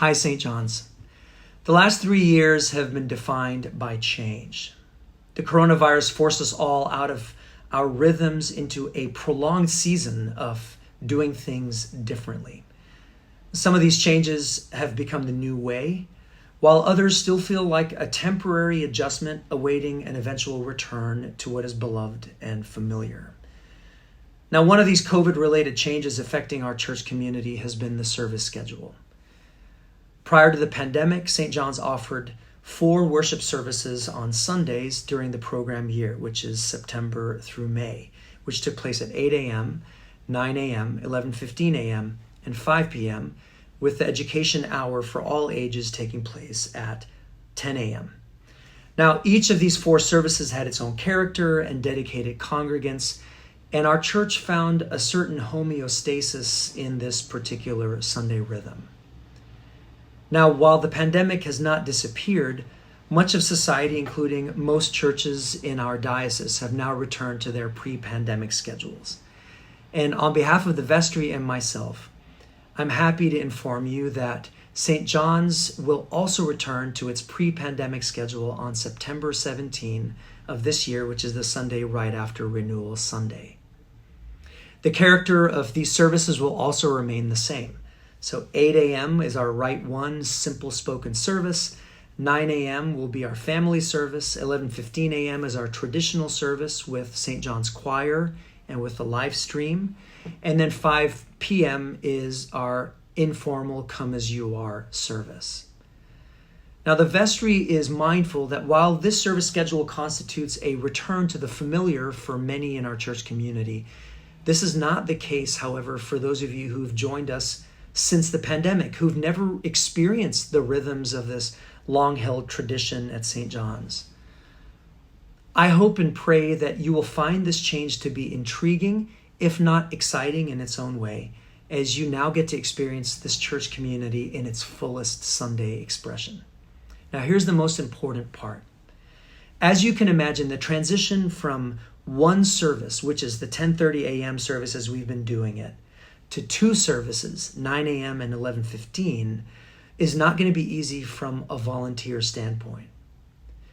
Hi, St. John's. The last 3 years have been defined by change. The coronavirus forced us all out of our rhythms into a prolonged season of doing things differently. Some of these changes have become the new way, while others still feel like a temporary adjustment awaiting an eventual return to what is beloved and familiar. Now, one of these COVID-related changes affecting our church community has been the service schedule. Prior to the pandemic, St. John's offered 4 worship services on Sundays during the program year, which is September through May, which took place at 8 a.m., 9 a.m., 11:15 a.m., and 5 p.m., with the education hour for all ages taking place at 10 a.m. Now, each of these 4 services had its own character and dedicated congregants, and our church found a certain homeostasis in this particular Sunday rhythm. Now, while the pandemic has not disappeared, much of society, including most churches in our diocese, have now returned to their pre-pandemic schedules. And on behalf of the vestry and myself, I'm happy to inform you that St. John's will also return to its pre-pandemic schedule on September 17 of this year, which is the Sunday right after Renewal Sunday. The character of these services will also remain the same. So 8 a.m. is our Rite 1 simple spoken service. 9 a.m. will be our family service. 11:15 a.m. is our traditional service with St. John's Choir and with the live stream. And then 5 p.m. is our informal Come As You Are service. Now, the vestry is mindful that while this service schedule constitutes a return to the familiar for many in our church community, this is not the case, however, for those of you who've joined us since the pandemic, who've never experienced the rhythms of this long-held tradition at St. John's. I hope and pray that you will find this change to be intriguing, if not exciting in its own way, as you now get to experience this church community in its fullest Sunday expression. Now, here's the most important part. As you can imagine, the transition from one service, which is the 10:30 a.m. service as we've been doing it, to 2 services, 9 a.m. and 11:15, is not going to be easy from a volunteer standpoint.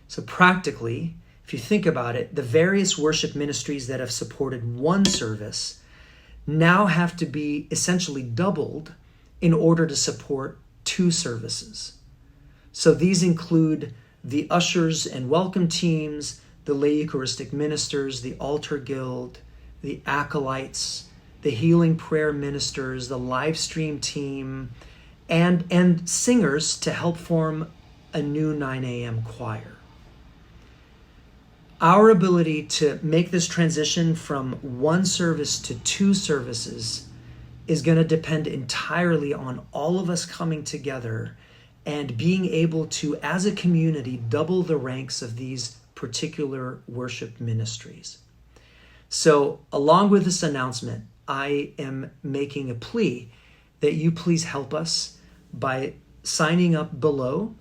So practically, if you think about it, the various worship ministries that have supported one service now have to be essentially doubled in order to support 2 services. So these include the ushers and welcome teams, the lay Eucharistic ministers, the altar guild, the acolytes, the healing prayer ministers, the live stream team, and singers to help form a new 9 a.m. choir. Our ability to make this transition from one service to 2 services is going to depend entirely on all of us coming together and being able to, as a community, double the ranks of these particular worship ministries. So, along with this announcement, I am making a plea that you please help us by signing up below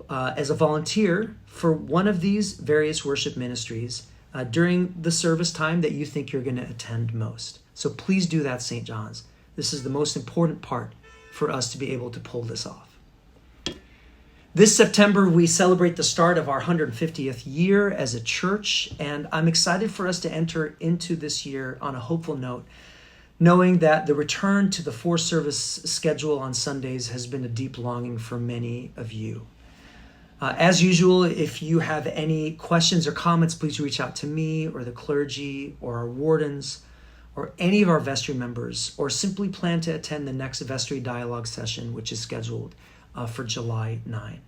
as a volunteer for one of these various worship ministries during the service time that you think you're going to attend most. So please do that, St. John's. This is the most important part for us to be able to pull this off. This September, we celebrate the start of our 150th year as a church, and I'm excited for us to enter into this year on a hopeful note, knowing that the return to the 4-service schedule on Sundays has been a deep longing for many of you. As usual, if you have any questions or comments, please reach out to me or the clergy or our wardens or any of our vestry members, or simply plan to attend the next vestry dialogue session, which is scheduled for July 9.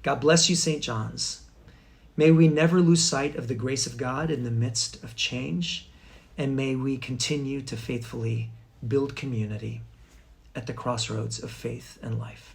God bless you, St. John's. May we never lose sight of the grace of God in the midst of change, and may we continue to faithfully build community at the crossroads of faith and life.